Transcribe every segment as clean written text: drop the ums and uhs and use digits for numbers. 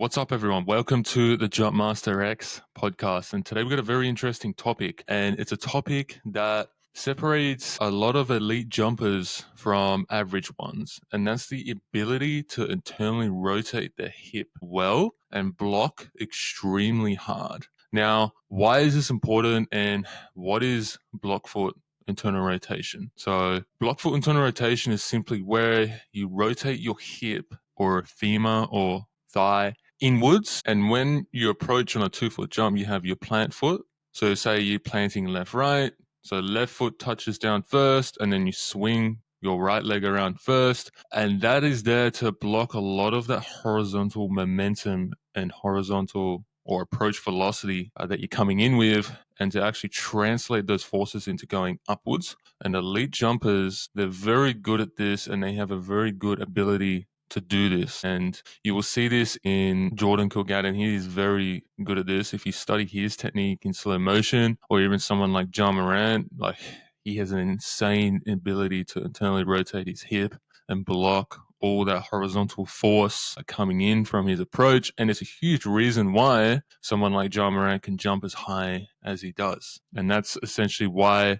What's up, everyone? Welcome to the Jumpmaster X podcast. And today we've got a very interesting topic, and it's a topic that separates a lot of elite jumpers from average ones, and that's the ability to internally rotate the hip well and block extremely hard. Now, why is this important, and what is block foot internal rotation? So, block foot internal rotation is simply where you rotate your hip or femur or thigh inwards. And when you approach on a 2 foot jump, you have your plant foot. So say you're planting left, right. So left foot touches down first, and then you swing your right leg around first. And that is there to block a lot of that horizontal momentum and horizontal or approach velocity that you're coming in with, and to actually translate those forces into going upwards. And elite jumpers, they're very good at this, and they have a very good ability to do this. And you will see this in Jordan Kilgatton. He is very good at this. If you study his technique in slow motion, or even someone like Ja Morant, like he has an insane ability to internally rotate his hip and block all that horizontal force coming in from his approach. And it's a huge reason why someone like Ja Morant can jump as high as he does. And that's essentially why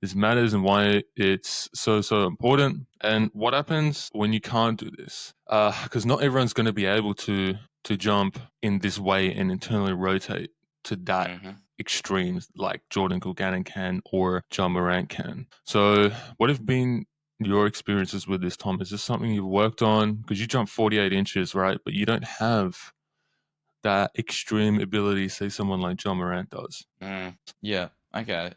this matters and why it's so important. And what happens when you can't do this? Because not everyone's going to be able to jump in this way and internally rotate to that extremes like Jordan Kilgannon can or Ja Morant can. So what have been your experiences with this, Tom? Is this something you've worked on? Because you jump 48 inches, right? But you don't have that extreme ability, say someone like Ja Morant does. Yeah. Okay.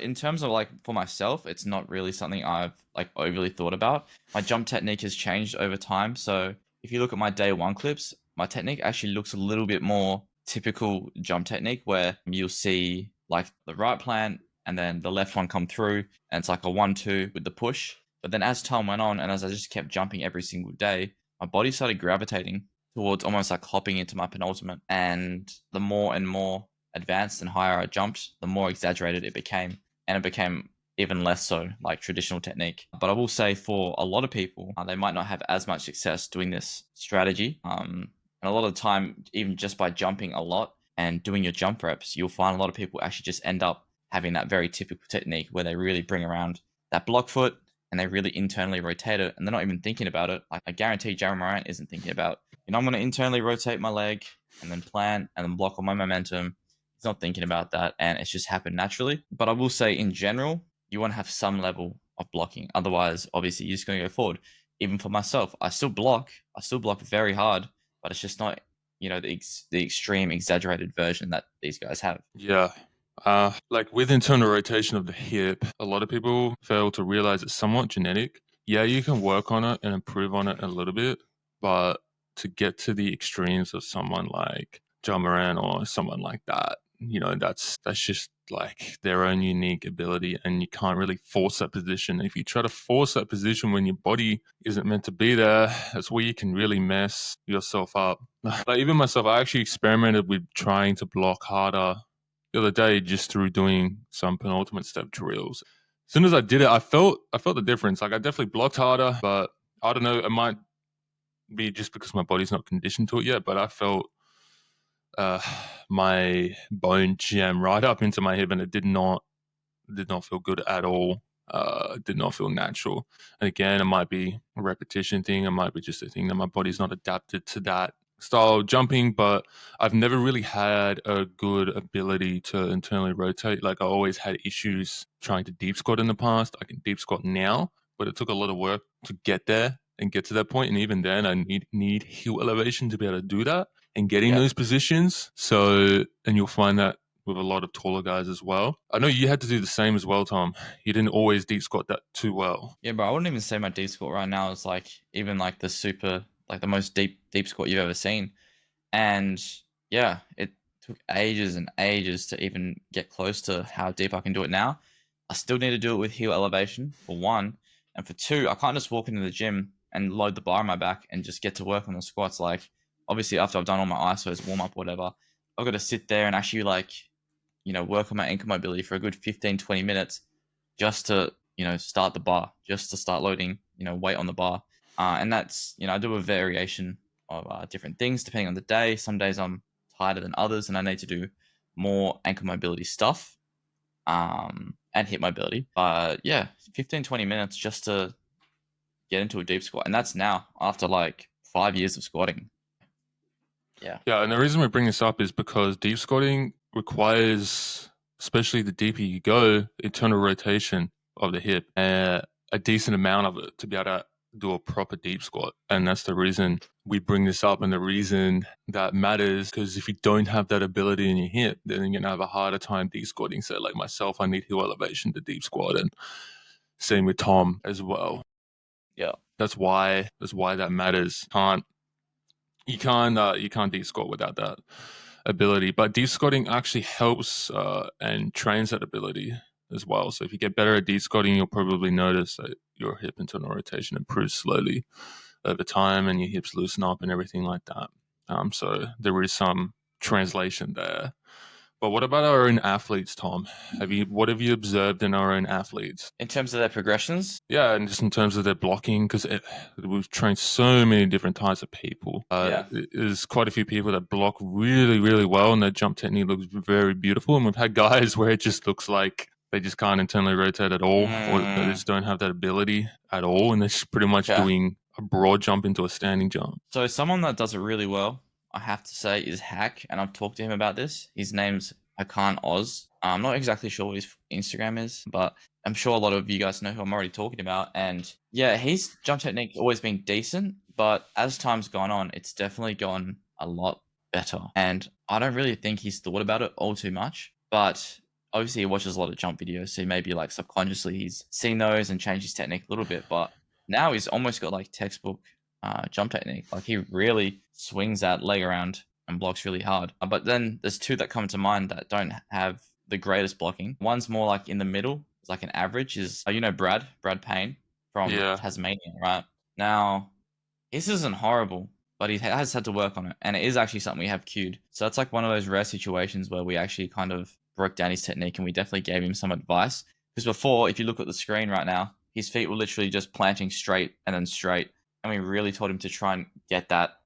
In terms of like for myself, it's not really something I've like overly thought about. My jump technique has changed over time. So if you look at my day one clips, my technique actually looks a little bit more typical jump technique where you'll see like the right plant and then the left one come through and it's like a 1-2 with the push. But then as time went on and as I just kept jumping every single day, my body started gravitating towards almost like hopping into my penultimate. And the more and more advanced and higher I jumped, the more exaggerated it became. And it became even less so like traditional technique. But I will say for a lot of people, they might not have as much success doing this strategy. And a lot of the time, even just by jumping a lot and doing your jump reps, you'll find a lot of people actually just end up having that very typical technique where they really bring around that block foot and they really internally rotate it and they're not even thinking about it. Like I guarantee Ja Morant isn't thinking about, I'm going to internally rotate my leg and then plant and then block all my momentum. He's not thinking about that and it's just happened naturally. But I will say in general, you want to have some level of blocking. Otherwise, obviously, you're just going to go forward. Even for myself, I still block very hard, but it's just not, the extreme exaggerated version that these guys have. Yeah. Like with internal rotation of the hip, a lot of people fail to realize it's somewhat genetic. Yeah, you can work on it and improve on it a little bit, but to get to the extremes of someone like Ja Morant or someone like that, that's just like their own unique ability, and you can't really force that position. If you try to force that position when your body isn't meant to be there, that's where you can really mess yourself up. Like even myself, I actually experimented with trying to block harder the other day just through doing some penultimate step drills. As soon as I did it, I felt the difference. Like I definitely blocked harder, but I don't know. It might be just because my body's not conditioned to it yet. But I felt uh, my bone jam right up into my hip, and it did not feel good at all. It did not feel natural. And again, it might be a repetition thing. It might be just a thing that my body's not adapted to that style of jumping, but I've never really had a good ability to internally rotate. Like I always had issues trying to deep squat in the past. I can deep squat now, but it took a lot of work to get there and get to that point. And even then, I need heel elevation to be able to do that and getting Yeah. those positions. So, and you'll find that with a lot of taller guys as well. I know you had to do the same as well, Tom. You didn't always deep squat that too well. Yeah, bro. I wouldn't even say my deep squat right now is like even like the super, like the most deep squat you've ever seen. And yeah, it took ages and ages to even get close to how deep I can do it now. I still need to do it with heel elevation for one. And for two, I can't just walk into the gym and load the bar on my back and just get to work on the squats. Like, obviously, after I've done all my ISOs, warm up, whatever, I've got to sit there and actually, like, work on my ankle mobility for a good 15, 20 minutes just to, start the bar, just to start loading, weight on the bar. And that's, I do a variation different things depending on the day. Some days I'm tighter than others, and I need to do more ankle mobility stuff and hip mobility. But yeah, 15-20 minutes just to get into a deep squat, and that's now after like 5 years of squatting. Yeah. Yeah, and the reason we bring this up is because deep squatting requires, especially the deeper you go, internal rotation of the hip, a decent amount of it to be able to do a proper deep squat. And that's the reason we bring this up, and the reason that matters, because if you don't have that ability in your hip, then you're gonna have a harder time deep squatting. So like myself, I need heel elevation to deep squat, and same with Tom as well. Yeah. That's why that matters. You can't deep squat without that ability. But deep squatting actually helps and trains that ability as well. So if you get better at deep squatting, you'll probably notice that your hip internal rotation improves slowly over time, and your hips loosen up and everything like that. So there is some translation there. But what about our own athletes, Tom? What have you observed in our own athletes? In terms of their progressions, Yeah, and just in terms of their blocking, because we've trained so many different types of people. Yeah. There's quite a few people that block really, really well, and their jump technique looks very beautiful. And we've had guys where it just looks like they just can't internally rotate at all, or they just don't have that ability at all, and they're just pretty much Okay. doing a broad jump into a standing jump. So someone that does it really well, I have to say, is Hack, and I've talked to him about this. His name's Hakan Oz. I'm not exactly sure what his Instagram is, but I'm sure a lot of you guys know who I'm already talking about. And yeah, his jump technique's always been decent, but as time's gone on, it's definitely gone a lot better. And I don't really think he's thought about it all too much, but obviously he watches a lot of jump videos, so maybe like subconsciously he's seen those and changed his technique a little bit. But now he's almost got like textbook jump technique. Like he really swings that leg around and blocks really hard. But then there's two that come to mind that don't have the greatest blocking. One's more like in the middle, it's like an average. Is Brad Payne from Yeah. Tasmania, right? Now this isn't horrible, but he has had to work on it, and it is actually something we have queued. So it's like one of those rare situations where we actually kind of broke down his technique, and we definitely gave him some advice. Because before, if you look at the screen right now, his feet were literally just planting straight and then straight, and we really told him to try and get that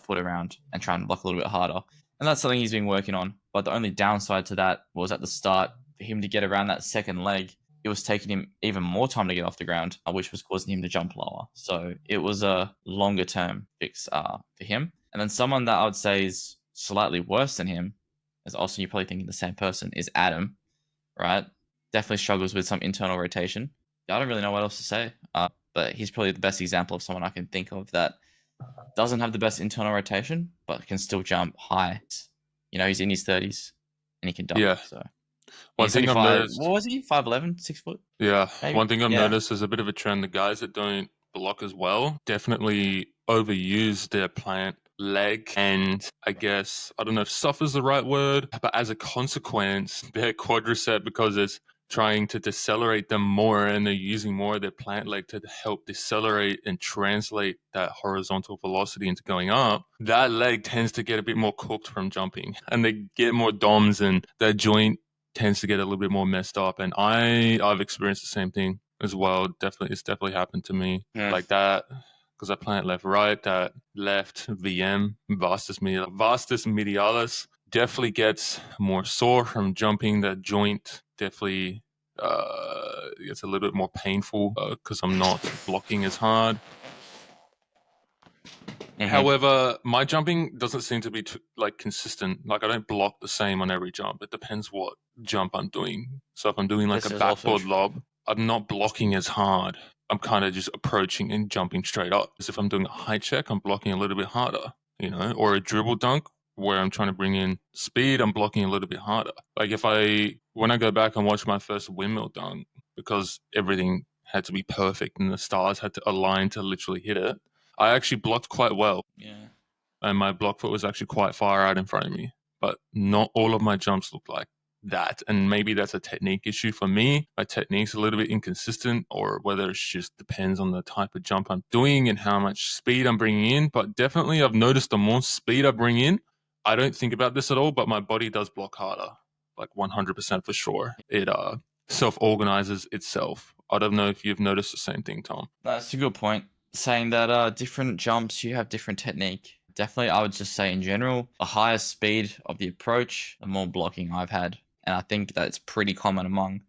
foot around and try and block a little bit harder. And that's something he's been working on. But the only downside to that was at the start, for him to get around that second leg, it was taking him even more time to get off the ground, which was causing him to jump lower. So it was a longer term fix for him. And then someone that I would say is slightly worse than him, as also you're probably thinking the same person, is Adam, right? Definitely struggles with some internal rotation. I don't really know what else to say, but he's probably the best example of someone I can think of that doesn't have the best internal rotation, but can still jump high. He's in his 30s and he can dunk. Yeah. So One he's thing I've 35. noticed. What was he? 5'11", 6 foot? Yeah, Maybe. one thing I've Yeah. noticed is a bit of a trend. The guys that don't block as well definitely overuse their plant leg, and I guess, I don't know if suffer is the right word, but as a consequence, their quadricep, because it's trying to decelerate them more, and they're using more of their plant leg to help decelerate and translate that horizontal velocity into going up, that leg tends to get a bit more cooked from jumping, and they get more DOMs, and that joint tends to get a little bit more messed up. And I've experienced the same thing as well. It's definitely happened to me like that, because I plant left right. That left VM, vastus medialis, definitely gets more sore from jumping. That joint definitely gets a little bit more painful because I'm not blocking as hard. However, my jumping doesn't seem to be consistent. Like, I don't block the same on every jump. It depends what jump I'm doing. So if I'm doing like This a is also backboard true. lob, I'm not blocking as hard. I'm kind of just approaching and jumping straight up. As if I'm doing a high check, I'm blocking a little bit harder, or a dribble dunk where I'm trying to bring in speed, I'm blocking a little bit harder. Like when I go back and watch my first windmill dunk, because everything had to be perfect and the stars had to align to literally hit it, I actually blocked quite well. Yeah. And my block foot was actually quite far out in front of me. But not all of my jumps look like that. And maybe that's a technique issue for me. My technique's a little bit inconsistent, or whether it just depends on the type of jump I'm doing and how much speed I'm bringing in. But definitely I've noticed the more speed I bring in, I don't think about this at all, but my body does block harder, like 100% for sure. It self-organizes itself. I don't know if you've noticed the same thing, Tom. That's a good point. saying that different jumps you have different technique. Definitely, I would just say in general, the higher speed of the approach, the more blocking I've had, and I think that's pretty common among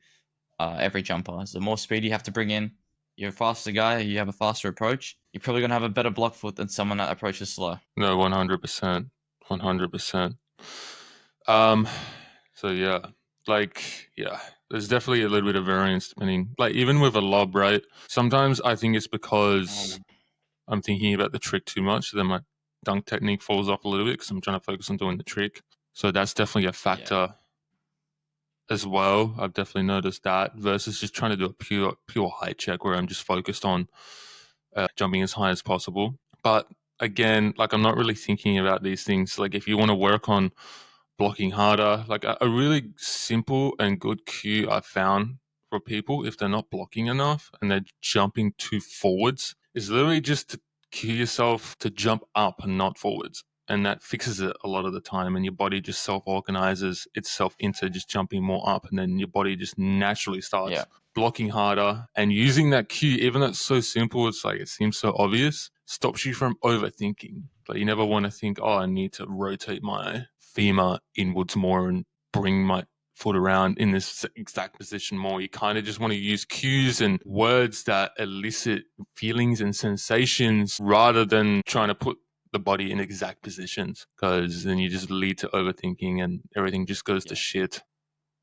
every jumper. So the more speed you have to bring in, you're a faster guy, you have a faster approach, you're probably gonna have a better block foot than someone that approaches slow. No, 100%. 100%. Um, so yeah, yeah, there's definitely a little bit of variance depending, like even with a lob, right? Sometimes I think it's because I'm thinking about the trick too much, then my dunk technique falls off a little bit because I'm trying to focus on doing the trick. So that's definitely a Yeah, factor as well. I've definitely noticed that versus just trying to do a pure height check where I'm just focused on jumping as high as possible. But again, like I'm not really thinking about these things. Like if you want to work on blocking harder, like a really simple and good cue I found for people if they're not blocking enough and they're jumping too forwards is literally just to cue yourself to jump up and not forwards. And that fixes it a lot of the time, and your body just self organizes itself into just jumping more up, and then your body just naturally yeah, starts blocking harder and using that cue, even though it's so simple, it's like it seems so obvious, stops you from overthinking. Like you never want to think, oh, I need to rotate my femur inwards more and bring my foot around in this exact position more. You kind of just want to use cues and words that elicit feelings and sensations rather than trying to put the body in exact positions, because then you just lead to overthinking and everything just goes to yeah. shit.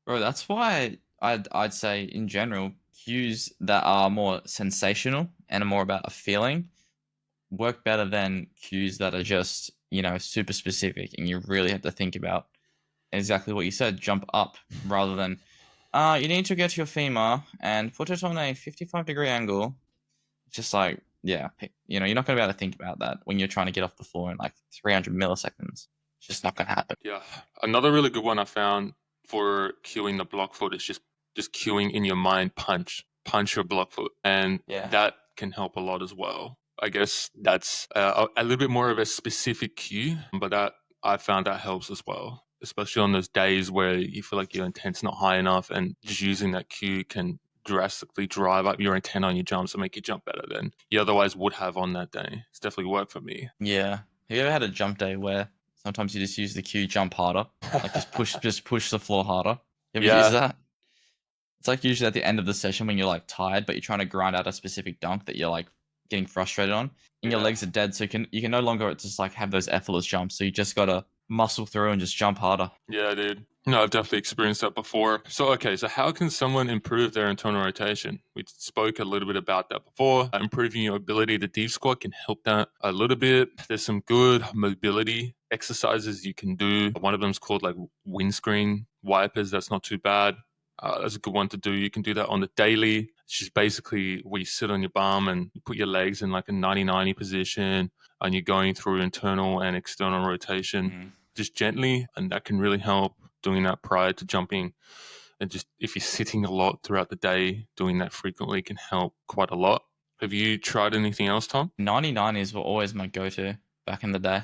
Bro, that's why I'd say in general, cues that are more sensational and are more about a feeling work better than cues that are just, super specific and you really have to think about exactly what you said, jump up rather than you need to get your femur and put it on a 55-degree angle. Just like, yeah, you're not gonna be able to think about that when you're trying to get off the floor in like 300 milliseconds. It's just not gonna happen. Yeah. Another really good one I found for cueing the block foot is just cueing in your mind punch your block foot, and Yeah. that can help a lot as well. I guess that's a little bit more of a specific cue, but that I found that helps as well, especially on those days where you feel like your intent's not high enough, and just using that cue can drastically drive up your intent on your jumps and make you jump better than you otherwise would have on that day. It's definitely worked for me. Yeah. Have you ever had a jump day where sometimes you just use the cue jump harder? Like just push the floor harder. You ever use Yeah, that? It's like usually at the end of the session when you're like tired, but you're trying to grind out a specific dunk that you're like getting frustrated on, and your yeah. legs are dead, so you can no longer just like have those effortless jumps. So you just gotta muscle through and just jump harder. Yeah, dude. No, I've definitely experienced that before. So, okay, so how can someone improve their internal rotation? We spoke a little bit about that before. Improving your ability to deep squat can help that a little bit. There's some good mobility exercises you can do. One of them is called like windscreen wipers. That's not too bad. That's a good one to do. You can do that on the daily. It's just basically where you sit on your bum and you put your legs in like a 90-90 position and you're going through internal and external rotation Mhm. just gently, and that can really help doing that prior to jumping. And just if you're sitting a lot throughout the day, doing that frequently can help quite a lot. Have you tried anything else, Tom? 90s were always my go-to back in the day.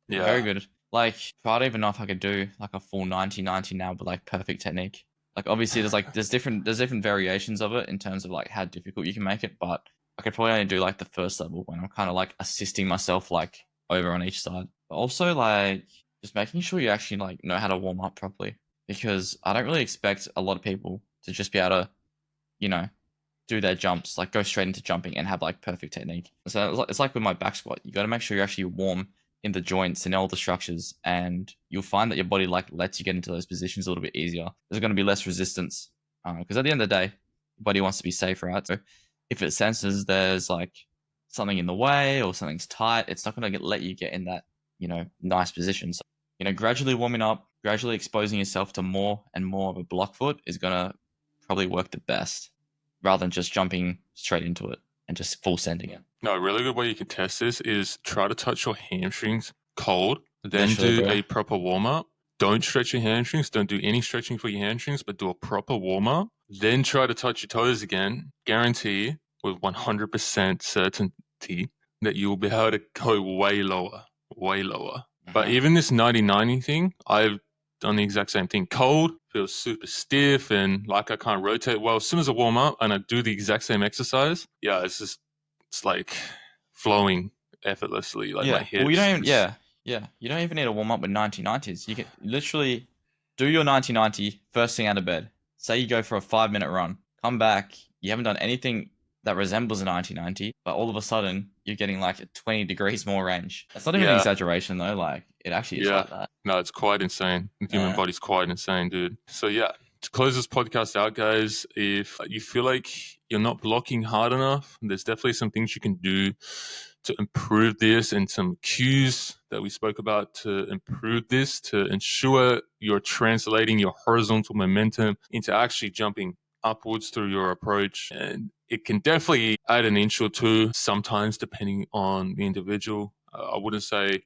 Very Yeah. good. Like, I don't even know if I could do like a full 90-90 now, but like perfect technique. Like, obviously, there's different variations of it in terms of like how difficult you can make it, but I could probably only do like the first level when I'm kind of like assisting myself like over on each side. But also like just making sure you actually like know how to warm up properly, because I don't really expect a lot of people to just be able to, you know, do their jumps, like go straight into jumping and have like perfect technique. So it's like with my back squat, you got to make sure you're actually warm in the joints and all the structures, and you'll find that your body like lets you get into those positions a little bit easier. There's going to be less resistance because at the end of the day, your body wants to be safe, right? So if it senses there's like something in the way or something's tight, it's not going to let you get in that nice position. So gradually warming up, gradually exposing yourself to more and more of a block foot is going to probably work the best rather than just jumping straight into it and just full sending it. No, a really good way you can test this is try to touch your hamstrings cold, then Literally, do bro. a proper warm up. Don't stretch your hamstrings. Don't do any stretching for your hamstrings, but do a proper warm up. Then try to touch your toes again. Guarantee with 100% certainty that you will be able to go way lower, way lower. But Uh-huh. even this 90-90 thing, I've done the exact same thing. Cold, feels super stiff and like I can't rotate well. As soon as I warm up and I do the exact same exercise, yeah, it's it's like flowing effortlessly. Like my Yeah. Well, you hips. don't even, yeah. You don't even need to warm up with 1990s. You can literally do your 1990 first thing out of bed. Say you go for a 5 minute run, come back, you haven't done anything that resembles a 1990, but all of a sudden you're getting like a 20 degrees more range. That's not even an Yeah, exaggeration though. Like it actually is yeah. like that. No, it's quite insane. The human Yeah. body's quite insane, dude. So yeah, to close this podcast out, guys, if you feel like you're not blocking hard enough, there's definitely some things you can do to improve this and some cues that we spoke about to improve this to ensure you're translating your horizontal momentum into actually jumping upwards through your approach. And it can definitely add an inch or two sometimes depending on the individual. I wouldn't say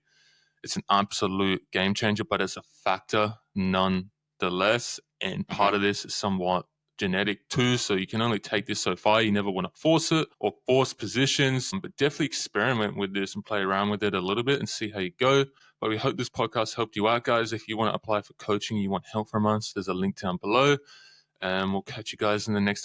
it's an absolute game changer, but it's a factor nonetheless. And part of this is somewhat genetic too. So you can only take this so far. You never want to force it or force positions, but definitely experiment with this and play around with it a little bit and see how you go. But we hope this podcast helped you out, guys. If you want to apply for coaching, you want help from us, there's a link down below. And we'll catch you guys in the next